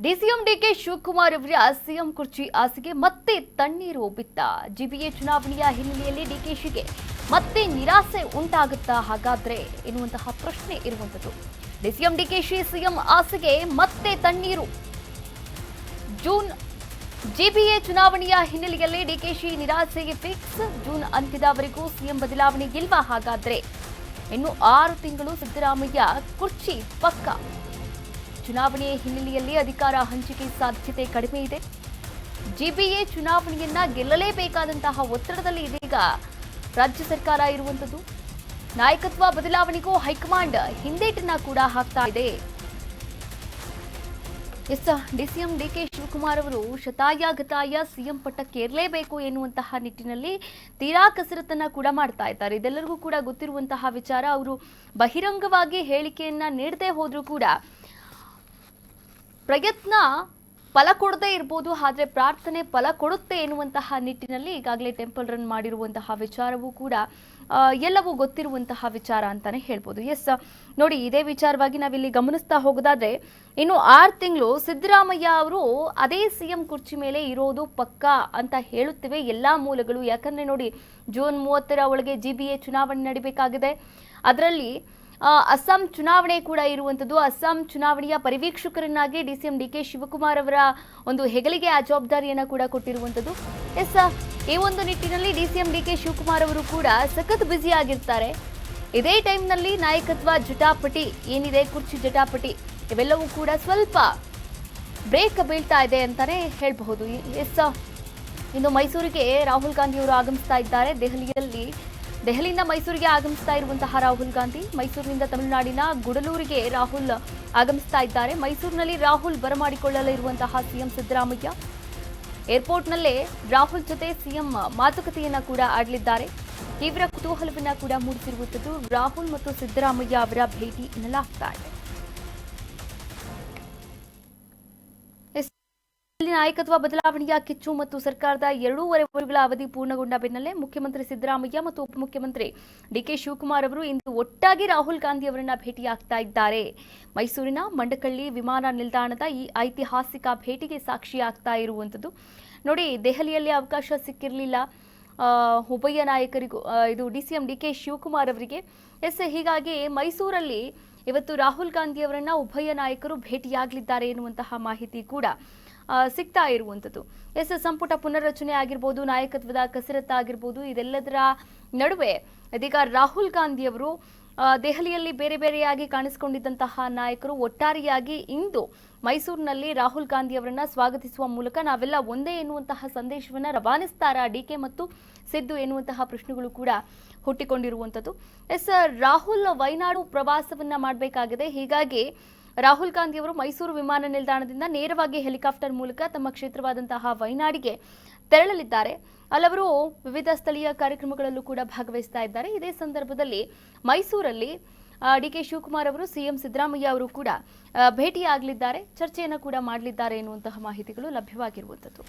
DCM DK Shivakumar ಅವರ CM ಕುರ್ಚಿ ಆಸೆಗೆ ಮತ್ತೆ ತಣ್ಣೀರು ಬಿತ್ತ. ಜಿಬಿಎ ಚುನಾವಣೆಯ ಹಿನ್ನೆಲೆಯಲ್ಲಿ ಡಿಕೆಶಿಗೆ ಮತ್ತೆ ನಿರಾಸೆ ಉಂಟಾಗುತ್ತಾ ಹಾಗಾದ್ರೆ ಎನ್ನುವಂತಹ ಪ್ರಶ್ನೆ ಇರುವಂತದ್ದು. ಡಿಸಿಎಂ ಡಿಕೆಶಿ ಸಿಎಂ ಆಸೆಗೆ ಮತ್ತೆ ತಣ್ಣೀರು. ಜೂನ್ ಜಿಬಿಎ ಚುನಾವಣೆಯ ಹಿನ್ನೆಲೆಯಲ್ಲಿ ಡಿಕೆಶಿ ನಿರಾಸೆಗೆ ಫಿಕ್ಸ್. ಜೂನ್ ಅಂತ್ಯದವರೆಗೂ ಸಿಎಂ ಬದಲಾವಣೆಗಿಲ್ವಾ ಹಾಗಾದ್ರೆ? ಇನ್ನು 6 ತಿಂಗಳು ಸಿದ್ದರಾಮಯ್ಯ ಕುರ್ಚಿ ಪಕ್ಕ. ಚುನಾವಣೆ ಹಿನ್ನೆಲೆಯಲ್ಲಿ ಅಧಿಕಾರ ಹಂಚಿಕೆ ಸಾಧ್ಯತೆ ಕಡಿಮೆ ಇದೆ. ಜಿಬಿಎ ಚುನಾವಣೆಯನ್ನ ಗೆಲ್ಲಲೇಬೇಕಾದಂತಹ ಒತ್ತಡದಲ್ಲಿ ಇದೀಗ ರಾಜ್ಯ ಸರ್ಕಾರ ಇರುವಂತದ್ದು. ನಾಯಕತ್ವ ಬದಲಾವಣೆಗೂ ಹೈಕಮಾಂಡ್ ಹಿಂದೇಟನ್ನ ಕೂಡ ಹಾಕ್ತಾ ಇದೆ. ಡಿಸಿಎಂ ಡಿಕೆ ಶಿವಕುಮಾರ್ ಅವರು ಶತಾಯಗತಾಯ ಸಿಎಂ ಪಟ್ಟಕ್ಕೆ ಏರಲೇಬೇಕು ಎನ್ನುವಂತಹ ನಿಟ್ಟಿನಲ್ಲಿ ತೀರಾ ಕಸರತ್ತನ್ನ ಕೂಡ ಮಾಡ್ತಾ ಇದ್ದಾರೆ. ಇದೆಲ್ಲರಿಗೂ ಕೂಡ ಗೊತ್ತಿರುವಂತಹ ವಿಚಾರ. ಅವರು ಬಹಿರಂಗವಾಗಿ ಹೇಳಿಕೆಯನ್ನ ನೀಡದೆ ಹೋದ್ರೂ ಕೂಡ ಪ್ರಯತ್ನ ಫಲ ಕೊಡದೇ ಇರಬಹುದು, ಆದ್ರೆ ಪ್ರಾರ್ಥನೆ ಫಲ ಕೊಡುತ್ತೆ ಎನ್ನುವಂತಹ ನಿಟ್ಟಿನಲ್ಲಿ ಈಗಾಗಲೇ ಟೆಂಪಲ್ ರನ್ ಮಾಡಿರುವಂತಹ ವಿಚಾರವೂ ಕೂಡ ಎಲ್ಲವೂ ಗೊತ್ತಿರುವಂತಹ ವಿಚಾರ ಅಂತಾನೆ ಹೇಳ್ಬೋದು. ನೋಡಿ, ಇದೇ ವಿಚಾರವಾಗಿ ನಾವಿಲ್ಲಿ ಗಮನಿಸ್ತಾ ಹೋಗೋದಾದ್ರೆ ಇನ್ನು 6 ತಿಂಗಳು ಸಿದ್ದರಾಮಯ್ಯ ಅವರು ಅದೇ ಸಿಎಂ ಕುರ್ಚಿ ಮೇಲೆ ಇರೋದು ಪಕ್ಕಾ ಅಂತ ಹೇಳುತ್ತಿವೆ ಎಲ್ಲಾ ಮೂಲಗಳು. ಯಾಕಂದ್ರೆ ನೋಡಿ, ಜೂನ್ 30ರ ಒಳಗೆ ಜಿಬಿಎ ಚುನಾವಣೆ ನಡೀಬೇಕಾಗಿದೆ. ಅದರಲ್ಲಿ ಅಸ್ಸಾಂ ಚುನಾವಣೆ ಕೂಡ ಇರುವಂತದ್ದು. ಅಸ್ಸಾಂ ಚುನಾವಣೆಯ ಪರಿವೀಕ್ಷಕರನ್ನಾಗಿ ಡಿಸಿಎಂ ಡಿಕೆ ಶಿವಕುಮಾರ್ ಅವರ ಒಂದು ಹೆಗಲಿಗೆ ಆ ಜವಾಬ್ದಾರಿಯನ್ನ ಕೂಡ ಕೊಟ್ಟಿರುವಂತದ್ದು. ಈ ಒಂದು ನಿಟ್ಟಿನಲ್ಲಿ ಡಿಸಿಎಂ ಡಿಕೆ ಶಿವಕುಮಾರ್ ಅವರು ಕೂಡ ಸಖತ್ ಬ್ಯುಸಿ ಆಗಿರ್ತಾರೆ. ಇದೇ ಟೈಮ್ನಲ್ಲಿ ನಾಯಕತ್ವ ಜಟಾಪಟಿ ಏನಿದೆ, ಕುರ್ಚಿ ಜಟಾಪಟಿ ಇವೆಲ್ಲವೂ ಕೂಡ ಸ್ವಲ್ಪ ಬ್ರೇಕ್ ಬೀಳ್ತಾ ಇದೆ ಅಂತಾನೆ ಹೇಳಬಹುದು. ಇನ್ನು ಮೈಸೂರಿಗೆ ರಾಹುಲ್ ಗಾಂಧಿ ಅವರು ಆಗಮಿಸ್ತಾ ಇದ್ದಾರೆ. ದೆಹಲಿಯಿಂದ ಮೈಸೂರಿಗೆ ಆಗಮಿಸ್ತಾ ಇರುವಂತಹ ರಾಹುಲ್ ಗಾಂಧಿ ಮೈಸೂರಿನಿಂದ ತಮಿಳುನಾಡಿನ ಗುಡಲೂರಿಗೆ ರಾಹುಲ್ ಆಗಮಿಸ್ತಾ ಇದ್ದಾರೆ. ಮೈಸೂರಿನಲ್ಲಿ ರಾಹುಲ್ ಬರಮಾಡಿಕೊಳ್ಳಲಿರುವಂತಹ ಸಿಎಂ ಸಿದ್ದರಾಮಯ್ಯ ಏರ್ಪೋರ್ಟ್ನಲ್ಲೇ ರಾಹುಲ್ ಜೊತೆ ಸಿಎಂ ಮಾತುಕತೆಯನ್ನ ಕೂಡ ಆಡಲಿದ್ದಾರೆ. ತೀವ್ರ ಕುತೂಹಲವನ್ನ ಕೂಡ ಮೂಡಿಸಿರುವಂತದ್ದು ರಾಹುಲ್ ಮತ್ತು ಸಿದ್ದರಾಮಯ್ಯ ಅವರ ಭೇಟಿ ಎನ್ನಲಾಗ್ತಾ ಇದೆ. ನಾಯಕತ್ವ ಬದಲಾವಣೆಯ ಕಿಚ್ಚು ಮತ್ತು ಸರ್ಕಾರದ 2.5 ವರ್ಷಗಳ ಅವಧಿ ಪೂರ್ಣಗೊಂಡ ಬೆನ್ನಲ್ಲೇ ಮುಖ್ಯಮಂತ್ರಿ ಸಿದ್ದರಾಮಯ್ಯ ಮತ್ತು ಉಪಮುಖ್ಯಮಂತ್ರಿ ಡಿಕೆ ಶಿವಕುಮಾರ್ ಅವರು ಇಂದು ಒಟ್ಟಾಗಿ ರಾಹುಲ್ ಗಾಂಧಿ ಅವರನ್ನ ಭೇಟಿಯಾಗ್ತಾ ಇದ್ದಾರೆ. ಮೈಸೂರಿನ ಮಂಡಕಳ್ಳಿ ವಿಮಾನ ನಿಲ್ದಾಣದ ಈ ಐತಿಹಾಸಿಕ ಭೇಟಿಗೆ ಸಾಕ್ಷಿಯಾಗ್ತಾ ಇರುವಂತದ್ದು. ನೋಡಿ, ದೆಹಲಿಯಲ್ಲಿ ಅವಕಾಶ ಸಿಕ್ಕಿರಲಿಲ್ಲ ಉಭಯ ನಾಯಕರಿಗೂ, ಇದು ಡಿಸಿಎಂ ಡಿಕೆ ಶಿವಕುಮಾರ್ ಅವರಿಗೆ. ಹೀಗಾಗಿ ಮೈಸೂರಲ್ಲಿ ಇವತ್ತು ರಾಹುಲ್ ಗಾಂಧಿ ಅವರನ್ನ ಉಭಯ ನಾಯಕರು ಭೇಟಿಯಾಗಲಿದ್ದಾರೆ ಎನ್ನುವಂತಹ ಮಾಹಿತಿ ಕೂಡ ಸಿಗ್ತಾ ಇರುವಂತದ್ದು. ಸಂಪುಟ ಪುನರ್ರಚನೆ ಆಗಿರ್ಬೋದು, ನಾಯಕತ್ವದ ಕಸರತ್ತಾಗಿರ್ಬೋದು, ಇದೆಲ್ಲದರ ನಡುವೆ ಇದೀಗ ರಾಹುಲ್ ಗಾಂಧಿ ಅವರು ದೆಹಲಿಯಲ್ಲಿ ಬೇರೆ ಬೇರೆಯಾಗಿ ಕಾಣಿಸಿಕೊಂಡಿದ್ದಂತಹ ನಾಯಕರು ಒಟ್ಟಾರೆಯಾಗಿ ಇಂದು ಮೈಸೂರಿನಲ್ಲಿ ರಾಹುಲ್ ಗಾಂಧಿ ಅವರನ್ನ ಸ್ವಾಗತಿಸುವ ಮೂಲಕ ನಾವೆಲ್ಲ ಒಂದೇ ಎನ್ನುವಂತಹ ಸಂದೇಶವನ್ನ ರವಾನಿಸ್ತಾರಾ ಡಿಕೆ ಮತ್ತು ಸಿದ್ದು ಎನ್ನುವಂತಹ ಪ್ರಶ್ನೆಗಳು ಕೂಡ ಹುಟ್ಟಿಕೊಂಡಿರುವಂತದ್ದು. ರಾಹುಲ್ ವಯನಾಡು ಪ್ರವಾಸವನ್ನ ಮಾಡಬೇಕಾಗಿದೆ. ಹೀಗಾಗಿ ರಾಹುಲ್ ಗಾಂಧಿ ಅವರು ಮೈಸೂರು ವಿಮಾನ ನಿಲ್ದಾಣದಿಂದ ನೇರವಾಗಿ ಹೆಲಿಕಾಪ್ಟರ್ ಮೂಲಕ ತಮ್ಮ ಕ್ಷೇತ್ರವಾದಂತಹ ವಯನಾಡಿಗೆ ತೆರಳಲಿದ್ದಾರೆ. ಅಲ್ಲವರು ವಿವಿಧ ಸ್ಥಳೀಯ ಕಾರ್ಯಕ್ರಮಗಳಲ್ಲೂ ಕೂಡ ಭಾಗವಹಿಸ್ತಾ ಇದ್ದಾರೆ. ಇದೇ ಸಂದರ್ಭದಲ್ಲಿ ಮೈಸೂರಲ್ಲಿ ಡಿಕೆ ಶಿವಕುಮಾರ್ ಅವರು ಸಿಎಂ ಸಿದ್ದರಾಮಯ್ಯ ಅವರು ಕೂಡ ಭೇಟಿಯಾಗಲಿದ್ದಾರೆ, ಚರ್ಚೆಯನ್ನು ಕೂಡ ಮಾಡಲಿದ್ದಾರೆ ಎನ್ನುವಂತಹ ಮಾಹಿತಿಗಳು ಲಭ್ಯವಾಗಿರುವಂತದ್ದು.